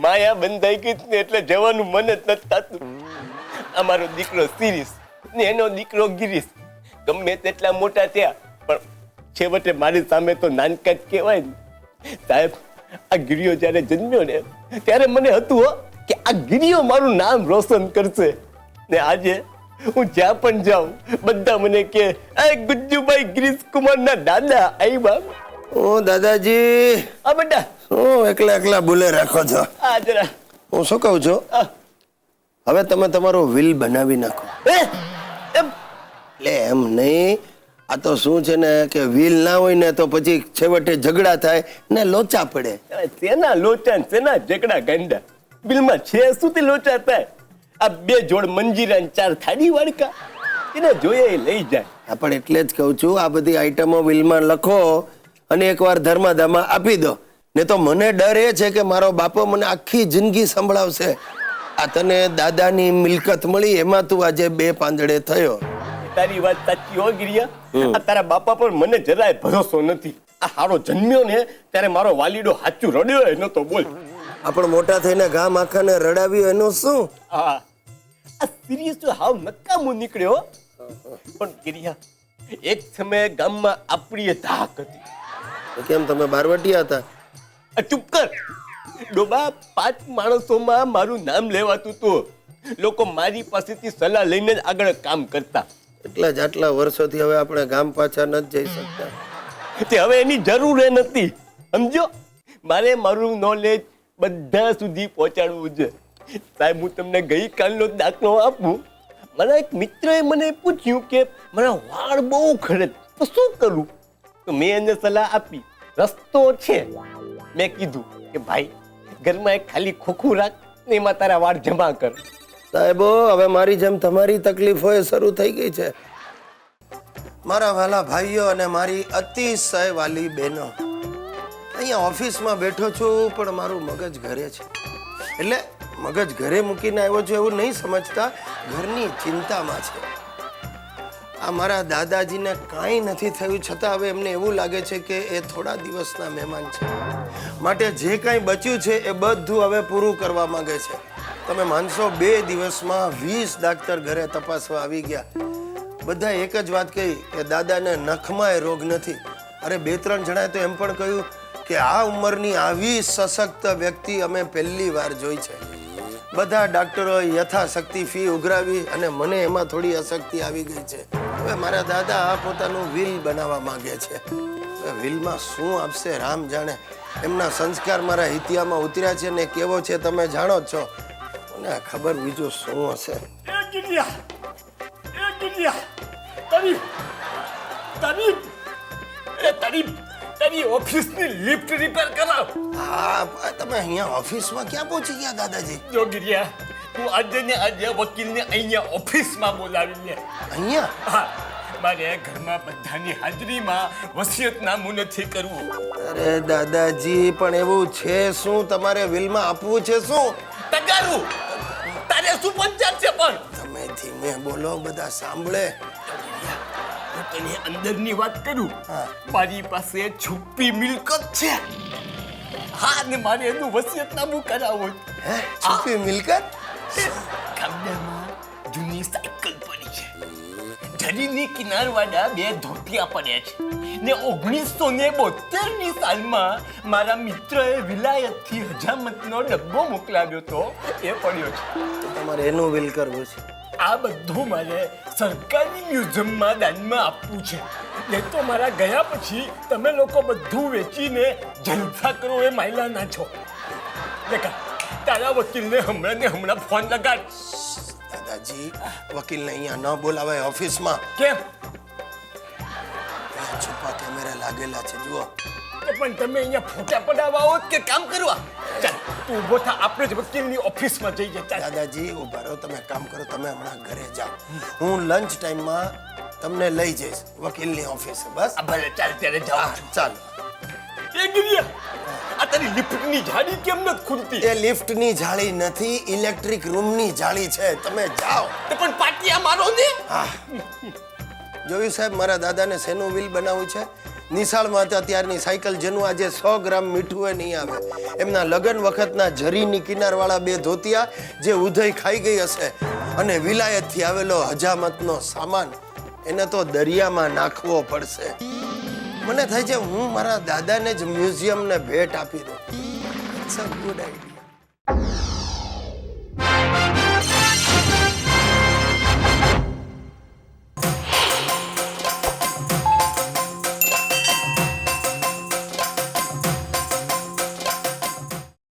માયા બંધાઈ ગઈ ને એટલે જવાનું મન જ નથી થતું. અમારો દીકરો શિરીષ ને એનો દીકરો ગિરીશ ગમે તેટલા મોટા થયા પણ છેવટે મારી સામે તો નાનકા જ કહેવાય ને. સાહેબ, આ ગિરિયો જ્યારે જન્મ્યો ને ત્યારે મને હતું કે આ ગિરિયો મારું નામ રોશન કરશે. ને આજે હું જ્યાં પણ જાઉં બધા મને કે ગુજ્જુભાઈ ગિરીશ કુમારના દાદા આવ્યા. ઓ દાદાજી, આ બેટા શું એકલા એકલા બોલે રાખો છો? આ જરા હું શું કહું છું, હવે તમે તમારો વિલ બનાવી નાખો. એટલે એમ નહીં, આ તો શું છે ને કે વિલ ના હોય ને તો પછી છેવટે ઝઘડા થાય ને લોચા પડે. સેના લોચા ને સેના ઝઘડા ગાંડા, બિલમાં છે સુધી લોચા થાય. આ 2 જોડ મંજીરા ને 4 થાળી વાડકા એને જોઈએ લઈ જાય. હા, પણ એટલે જ કહું છું, આ બધી આઈટમો વિલમાં લખો અને એકવાર ધર્માદામાં આપી દો. ને તો મને ડર એ છે કે મારો બાપો મને આખી જિંદગી સંભળાવશે. આ તને દાદાની મિલકત મળી એમાં તું આજે 2 પાંદડે થયો. તારી વાત સાચી હો ગિરિયા. આ તારા બાપા પર મને જરાય ભરોસો નથી. આ હારો જન્મ્યો ને ત્યારે મારો વાલીડો હાચું રડ્યો એનો તો બોલ. આપણે મોટા થઈને ગામ આખાને રડાવ્યું એનું શું? હા, આ સિરિયસ તો હાવ નકામો નીકળ્યો. પણ ગિરિયા, એક સમયે ગામમાં આપણી ધાક હતી. કેમ, તમે બારવટિયા હતા? ચૂપ કર ડોબા. 5 માણસોમાં મારું નામ લેવાતું હતું. લોકો મારી પાસેથી સલાહ લઈને જ આગળ કામ કરતા. એટલા જ આટલા વર્ષોથી હવે આપણે ગામ પાછા નથી જઈ શકતા. તે હવે એની જરૂર નથી, સમજો. મારે મારું નોલેજ બધા સુધી પહોંચાડવું છે. સાહેબ, હું તમને ગઈકાલનો દાખલો આપું. મારા એક મિત્રએ મને પૂછ્યું કે મારા વાળ બહુ ખરે તો શું કરું? તો મેં એને સલાહ આપી, રસ્તો છે. મેં કીધું કે ભાઈ, ઘરમાં એક ખાલી ખોખું રાખ ને એમાં તારા વાળ જમા કર. સાહેબો, હવે મારી જેમ તમારી તકલીફો એ શરૂ થઈ ગઈ છે. મારા વાલા ભાઈઓ અને મારી અતિશય વાલી બહેનો, અહીંયા ઓફિસમાં બેઠો છું પણ મારું મગજ ઘરે છે. એટલે મગજ ઘરે મૂકીને આવ્યો છું એવું નહીં સમજતા, ઘરની ચિંતામાં છે. આ મારા દાદાજીને કાંઈ નથી થયું છતાં હવે એમને એવું લાગે છે કે એ થોડા દિવસના મહેમાન છે, માટે જે કાંઈ બચ્યું છે એ બધું હવે પૂરું કરવા માંગે છે. તમે માનશો 2 દિવસમાં 20 ડાક્ટર ઘરે તપાસવા આવી ગયા. બધા એક જ વાત કહી કે દાદાને નખમાં રોગ નથી. અરે 2-3 જણાએ તો એમ પણ કહ્યું કે આ ઉંમરની આવી સશક્ત વ્યક્તિ અમે પહેલી વાર જોઈ છે. બધા ડાક્ટરોએ યથાશક્તિ ફી ઉઘરાવી અને મને એમાં થોડી અશક્તિ આવી ગઈ છે. હવે મારા દાદા પોતાનું વિલ બનાવવા માંગે છે. હવે વિલમાં શું આપશે રામ જાણે. એમના સંસ્કાર મારા હિતિયામાં ઉતર્યા છે ને કેવો છે તમે જાણો જ છો. મને ખબર બીજું શું હશે. તારી ઓફિસની લિફ્ટ રિપેર કરાવ. હા, તમે અહીંયા ઓફિસમાં ક્યાં પહોંચી ગયા દાદાજી? જો ગિરિયા, તું આજે ને આજે વકીલને અહીંયા ઓફિસમાં બોલાવી લે. અહીંયા? હા, મારે ઘરમાં બધાની હાજરીમાં વસિયતનામું નથી કરવું. અરે દાદાજી, પણ એવું છે શું? તમારે વિલમાં આપવું છે શું? તગારું. તારે શું પંચાયત છે? પણ તમે ધીમે બોલો, બધા સાંભળે. હું તને અંદરની વાત કરું. મારી પાસે છુપી મિલકત છે. હા, ને મારે એનું વસિયતનામું કરાવવું. હે? છુપી મિલકત? ગામડામાં જૂની સાયકલ પડી છે. જરીની કિનારવાળા 2 ધોતિયા પડ્યા છે. ને 1972ની સાલમાં મારા મિત્રએ વિલાયતથી હજામતનો ડબ્બો મોકલાવ્યો તો એ પડ્યો છે. તમારે એનું વિલ કરવું છે? આ બધું મારે સરકારી મ્યુઝિયમમાં દાનમાં આપવું છે. એ તો મારા ગયા પછી તમે લોકો બધું વેચીને જલસા કરો એ માયલાના છો. દેખા, તારા વકીલને હમણાં ફોન લગાડ. દાદાજી, વકીલને અહીંયા ન બોલાવાય ઓફિસમાં. કેમ? છુપા કેમેરા લાગેલા છે, જુઓ. પણ તમે અહીંયા ફોટા પડાવવા આવો કે કામ કરવા? ચાલ, તું ઊભો થા, આપણે જ વકીલની ઓફિસમાં જઈએ. દાદાજી ઉભા રહો, તમે કામ કરો, તમે હમણાં ઘરે જાઓ. હું લંચ ટાઈમમાં તમને લઈ જઈશ વકીલની ઓફિસે. બસ ભલે, ચાલ ત્યારે જાઓ. ચાલો. એ ગિરિયા, આ તારી લિફ્ટની જાળી કેમ નથી ખુલતી? એ લિફ્ટની જાળી નથી, ઇલેક્ટ્રિક રૂમની જાળી છે. તમે જાઓ. પણ પાટિયા મારો ને. હા, જોયું સાહેબ, મારા દાદાને શેનું વિલ બનાવવું છે? નિશાળમાં હતા ત્યારની સાયકલ જેનું આજે 100 ગ્રામ મીઠું એ નહીં આવે. એમના લગ્ન વખતના જરીની કિનારવાળા 2 ધોતિયા જે ઉધઈ ખાઈ ગઈ હશે અને વિલાયતથી આવેલો હજામતનો સામાન એને તો દરિયામાં નાખવો પડશે. મને થાય છે હું મારા દાદાને જ મ્યુઝિયમને ભેટ આપી દઉં. It's a good idea.